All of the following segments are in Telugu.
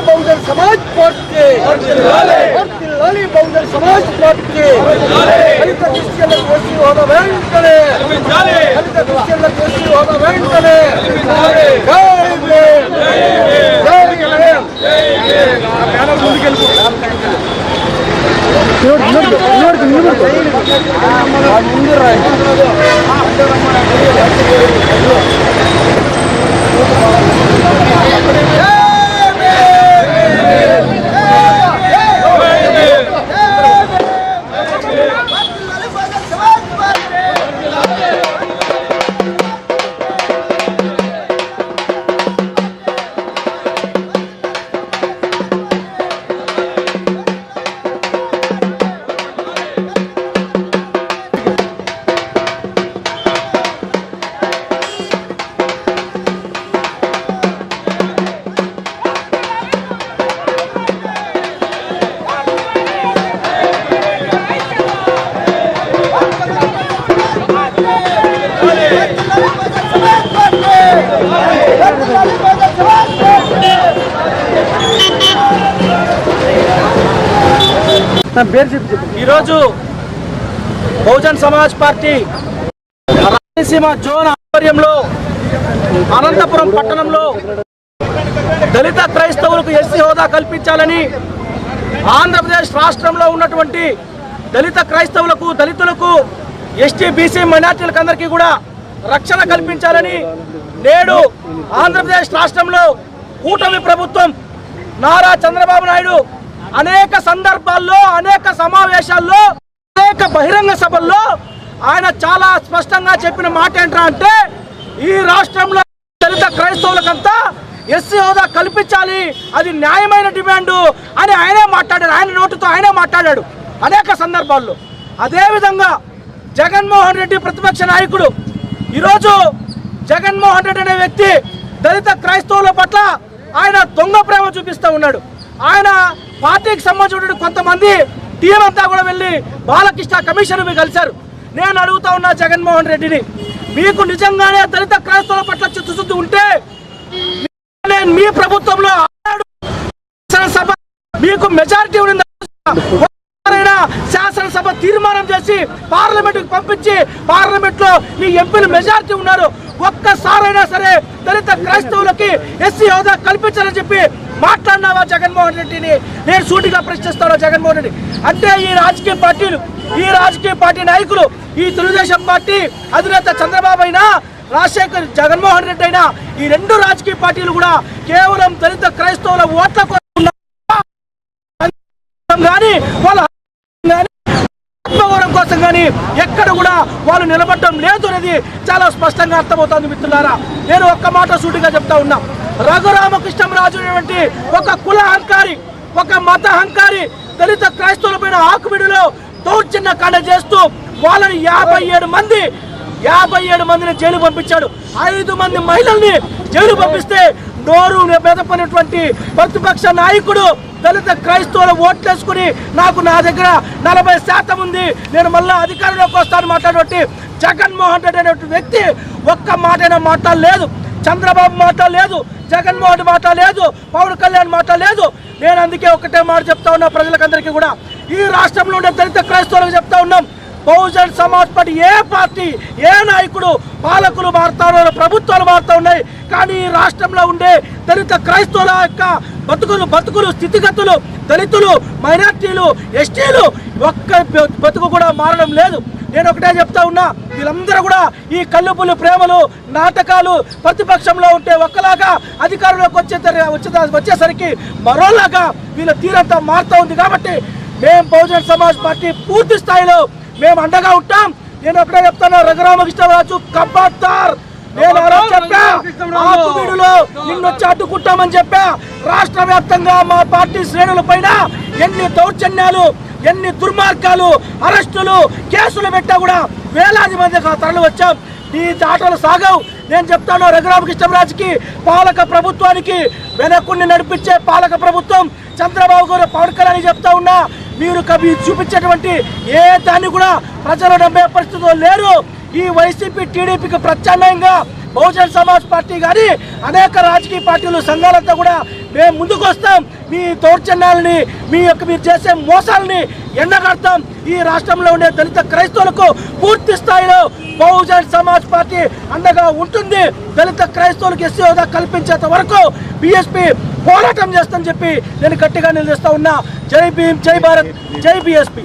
बहुजन समाज पार्टी बहुजन समाज पार्टी हरित दृश्याలకు ఎస్సీ హోదా వెంటనే హరిత దృశ్యాలకు ఎస్సీ హోదా వెంటనే banner ముందుకెళ్ళిపో Bahujan Samaj party रायलसीम zone आध्वर्यंलो Anantapuram पट्टणंलो दलित क्రైస్తవులకు ఎస్సీ హోదా కల్పించాలని ఆంధ్రప్రదేశ్ రాష్ట్రంలో ఉన్నటువంటి దళిత క్రైస్తవులకు దళితులకు ఎస్టీ బీసీ మైనారిటీలకు అందరికీ కూడా రక్షణ కల్పించాలని నేడు ఆంధ్రప్రదేశ్ రాష్ట్రంలో కూటమి ప్రభుత్వం నారా చంద్రబాబు నాయుడు అనేక సందర్భాల్లో అనేక సమావేశాల్లో అనేక బహిరంగ సభల్లో ఆయన చాలా స్పష్టంగా చెప్పిన మాట ఏంటంటే ఈ రాష్ట్రంలో దళిత క్రైస్తవులకంతా ఎస్సీ హోదా కల్పించాలి, అది న్యాయమైన డిమాండ్ అని ఆయనే మాట్లాడాడు. ఆయన నోటితో ఆయనే మాట్లాడాడు అనేక సందర్భాల్లో. అదేవిధంగా జగన్మోహన్ రెడ్డి ప్రతిపక్ష నాయకుడు ఈరోజు జగన్మోహన్ రెడ్డి అనే వ్యక్తి దళిత క్రైస్తవుల పట్ల ఆయన దొంగ ప్రేమ చూపిస్తూ ఉన్నాడు. ఆయన పార్టీకి సంబంధించిన కొంతమంది టీం అంతా కూడా వెళ్ళి బాలకృష్ణ కమిషన్ కలిశారు. నేను అడుగుతా ఉన్నా జగన్మోహన్ రెడ్డిని, మీకు నిజంగానే దళిత క్రైస్తవుల పట్ల చిత్తశుద్ధి ఉంటే మీ ప్రభుత్వంలో శాసనసభ మీకు మెజారిటీ ఉంది, శాసనసభ తీర్మానం చేసి పార్లమెంటుకు పంపించి పార్లమెంట్ లో మీ ఎంపీలు మెజారిటీ ఉన్నారు, ఒక్కసారైనా సరే దళిత క్రైస్తవులకి ఎస్సీ హోదా కల్పించాలని చెప్పి మాట్లాడినావా జగన్మోహన్ రెడ్డిని? నేను సూటిగా ప్రశ్నిస్తాను జగన్మోహన్ రెడ్డి. అంటే ఈ రాజకీయ పార్టీలు, ఈ రాజకీయ పార్టీ నాయకులు, ఈ తెలుగుదేశం పార్టీ అధినేత చంద్రబాబు అయినా రాజశేఖర్ జగన్మోహన్ రెడ్డి అయినా ఈ రెండు రాజకీయ పార్టీలు కూడా కేవలం దళిత క్రైస్తవుల ఓట్ల కోసం కానీ వాళ్ళ ఆత్మగౌరవం కోసం కానీ ఎక్కడ కూడా వాళ్ళు నిలబడటం లేదు అనేది చాలా స్పష్టంగా అర్థమవుతుంది. మిత్రులారా, నేను ఒక్క మాట సూటిగా చెప్తా ఉన్నా, రఘురామకృష్ణరాజు అనేటువంటి ఒక కుల అహంకారి, ఒక మత అహంకారి దళిత క్రైస్తవుల పైన ఆకుమిడిలో దౌర్జన్య కాండ చేస్తూ వాళ్ళని 57 మందిని జైలు పంపించాడు. 5 మంది మహిళల్ని జైలు పంపిస్తే నోరు మెదపనటువంటి ప్రతిపక్ష నాయకుడు దళిత క్రైస్తవుల ఓట్లేసుకుని నాకు నా దగ్గర 40% ఉంది, నేను మళ్ళా అధికారంలోకి వస్తాను మాట్లాడబట్టి జగన్మోహన్ రెడ్డి అనే వ్యక్తి ఒక్క మాటైనా మాట్లాడలేదు. చంద్రబాబు మాట లేదు, జగన్మోహన్ మాట లేదు, పవన్ కళ్యాణ్ మాట లేదు. నేను అందుకే ఒకటే మాట చెప్తా ఉన్నా ప్రజలకందరికీ కూడా, ఈ రాష్ట్రంలో ఉండే దళిత క్రైస్తవులకు చెప్తా ఉన్నాం, బహుజన్ సమాజ్ పార్టీ ఏ పార్టీ, ఏ నాయకుడు, పాలకులు మారుతా ఉన్నారు, ప్రభుత్వాలు మారుతా ఉన్నాయి, కానీ ఈ రాష్ట్రంలో ఉండే దళిత క్రైస్తవుల యొక్క బతుకులు స్థితిగతులు, దళితులు, మైనార్టీలు, ఎస్టీలు ఒక్క బతుకు కూడా మారడం లేదు. నేను ఒకటే చెప్తా ఉన్నా, వీళ్ళందరూ కూడా ఈ కల్లుపులు ప్రేమలు నాటకాలు ప్రతిపక్షంలో ఉంటే ఒక్కలాగా, అధికారంలోకి వచ్చేసరికి మరోలాగా వీళ్ళ తీరంతా మారుతూ ఉంది. కాబట్టి మేము బహుజన్ సమాజ్ పార్టీ పూర్తి స్థాయిలో మేము అండగా ఉంటాం. నేను ఒకటే చెప్తాను, రఘురామకృష్ణరాజు కబ్బాతార్, నేను చెప్పా ఆకువీడులో నిన్నొచ్చి అడ్డుకుంటామని చెప్పా. రాష్ట్ర వ్యాప్తంగా మా పార్టీ శ్రేణుల పైన ఎన్ని దౌర్జన్యాలు, ఎన్ని దుర్మార్గాలు, అరెస్టులు, కేసులు పెట్టా కూడా వేలాది మంది తరలి వచ్చాం. ఈ ఆటలు సాగవు. నేను చెప్తాను, రఘురామకృష్ణరాజుకి, పాలక ప్రభుత్వానికి వెనక్కుని నడిపించే పాలక ప్రభుత్వం చంద్రబాబు గారు, పవన్ కళ్యాణ్ చెప్తా ఉన్నా, మీరు చూపించేటువంటి ఏ దాన్ని కూడా ప్రజలు నమ్మే పరిస్థితుల్లో లేరు. ఈ వైసీపీ టీడీపీకి ప్రత్యామ్నాయంగా బహుజన్ సమాజ్ పార్టీ కానీ అనేక రాజకీయ పార్టీలు, సంఘాలంతా కూడా మేము ముందుకు వస్తాం. మీ దౌర్జన్యాలని, మీరు చేసే మోసాలని ఎండగడతాం. ఈ రాష్ట్రంలో ఉండే దళిత క్రైస్తవులకు పూర్తి స్థాయిలో బహుజన్ సమాజ్ పార్టీ అండగా ఉంటుంది. దళిత క్రైస్తవులకు ఎస్సీ హోదా కల్పించేంత వరకు బీఎస్పీ పోరాటం చేస్తామని చెప్పి నేను గట్టిగా నిలదీస్తా ఉన్నా. జై భీమ్, జై భారత్, జై బీఎస్పీ.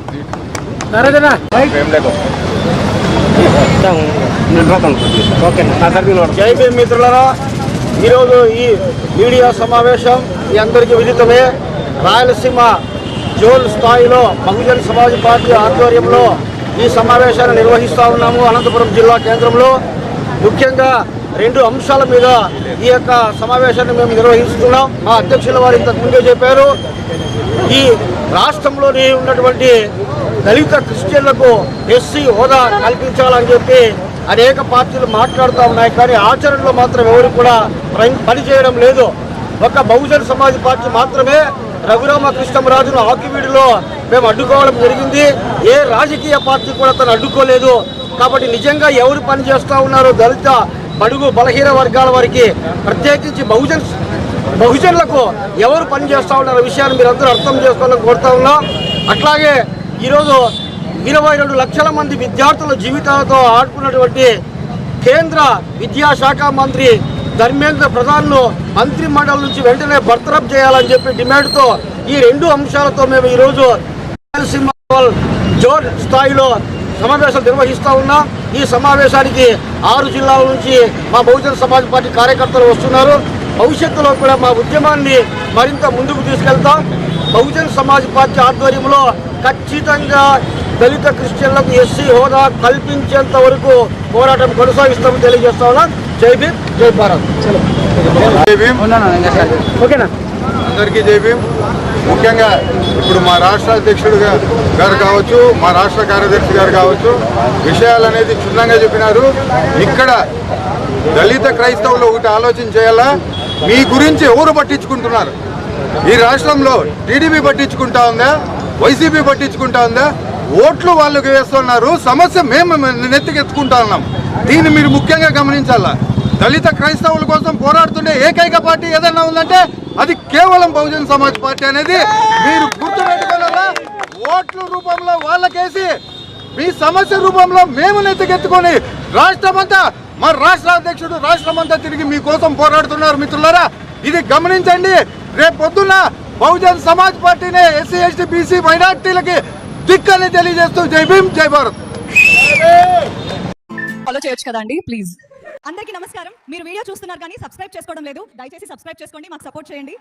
జై భీమ్ మిత్రులారా, ఈరోజు ఈ మీడియా సమావేశం మీ అందరికీ విదితమే. రాయలసీమ జోన్ స్థాయిలో బహుజన్ సమాజ్ పార్టీ ఆధ్వర్యంలో ఈ సమావేశాన్ని నిర్వహిస్తూ ఉన్నాము. అనంతపురం జిల్లా కేంద్రంలో ముఖ్యంగా 2 అంశాల మీద ఈ యొక్క సమావేశాన్ని మేము నిర్వహిస్తున్నాం. మా అధ్యక్షుల వారు ఇంతకుముందే చెప్పారు, ఈ రాష్ట్రంలోని ఉన్నటువంటి దళిత క్రిస్టియన్లకు ఎస్సీ హోదా కల్పించాలని చెప్పి అనేక పార్టీలు మాట్లాడుతూ ఉన్నాయి, కానీ ఆచరణలో మాత్రం ఎవరు కూడా పనిచేయడం లేదు. ఒక బహుజన్ సమాజ్ పార్టీ మాత్రమే రఘురామకృష్ణరాజును ఆకివీడిలో మేము అడ్డుకోవడం జరిగింది. ఏ రాజకీయ పార్టీ కూడా తను అడ్డుకోలేదు. కాబట్టి నిజంగా ఎవరు పని చేస్తూ ఉన్నారో దళిత బడుగు బలహీన వర్గాల వారికి, ప్రత్యేకించి బహుజనులకు ఎవరు పని చేస్తూ ఉన్నారో విషయాన్ని మీరందరూ అర్థం చేసుకోవాలని కోరుతా ఉన్నాం. అట్లాగే ఈరోజు 22 లక్షల మంది విద్యార్థుల జీవితాలతో ఆడుకున్నటువంటి కేంద్ర విద్యాశాఖ మంత్రి ధర్మేంద్ర ప్రధాన్ను మంత్రి మండలి నుంచి వెంటనే బర్తరఫ్ చేయాలని చెప్పి డిమాండ్తో ఈ 2 అంశాలతో మేము ఈరోజు రాయలసీమ జోన్ స్థాయిలో సమావేశాలు నిర్వహిస్తూ ఉన్నాం. ఈ సమావేశానికి 6 జిల్లాల నుంచి మా బహుజన్ సమాజ్ పార్టీ కార్యకర్తలు వస్తున్నారు. భవిష్యత్తులో కూడా మా ఉద్యమాన్ని మరింత ముందుకు తీసుకెళ్తాం. బహుజన్ సమాజ్ పార్టీ ఆధ్వర్యంలో ఖచ్చితంగా దళిత క్రిస్టియన్లకు ఎస్సీ హోదా కల్పించేంత వరకు పోరాటం కొనసాగిస్తామని తెలియజేస్తా ఉన్నాం. జై భీమ్, జై భారత్. జై భీమ్. అందరికీ జై భీమ్. ముఖ్యంగా ఇప్పుడు మా రాష్ట్ర అధ్యక్షుడు గారు కావచ్చు, మా రాష్ట్ర కార్యదర్శి గారు కావచ్చు, విషయాలు అనేది క్షుణ్ణంగా చెప్పినారు. ఇక్కడ దళిత క్రైస్తవులు ఒకటి ఆలోచన చేయాలా, మీ గురించి ఎవరు పట్టించుకుంటున్నారు? ఈ రాష్ట్రంలో టీడీపీ పట్టించుకుంటా ఉందా, వైసీపీ పట్టించుకుంటా ఉందా? ఓట్లు వాళ్ళకి వేస్తున్నారు, సమస్య మేము నెత్తికెత్తుకుంటా ఉన్నాం. దీన్ని మీరు ముఖ్యంగా గమనించాలా. దళిత క్రైస్తవుల కోసం పోరాడుతుండే ఏకైక పార్టీ ఏదైనా ఉందంటే అది కేవలం బహుజన్ సమాజ్ పార్టీ అనేది మీరు గుర్తుపెట్టుకోవాలా. ఓట్ల రూపంలో వాళ్ళకేసి మీ సమస్య రూపంలో మేము నెత్తికెత్తుకొని రాష్ట్రమంతా, మా రాష్ట్ర అధ్యక్షుడు రాష్ట్రమంతా తిరిగి మీకోసం పోరాడుతున్నారు. మిత్రులారా, ఇది గమనించండి. రేపు పొద్దున్న బహుజన్ సమాజ్ పార్టీనే ఎస్సీ ఎస్టీ బీసీ మైనార్టీలకి దిక్కని తెలియజేస్తూ జై భీమ్, జై భారత్. ఫాలో చేయొచ్చు కదండి ప్లీజ్. అందరికీ నమస్కారం. మీరు వీడియో చూస్తున్నారు కానీ సబ్స్క్రైబ్ చేసుకోవడం లేదు. దయచేసి సబ్స్క్రైబ్ చేసుకోండి, మాకు సపోర్ట్ చేయండి.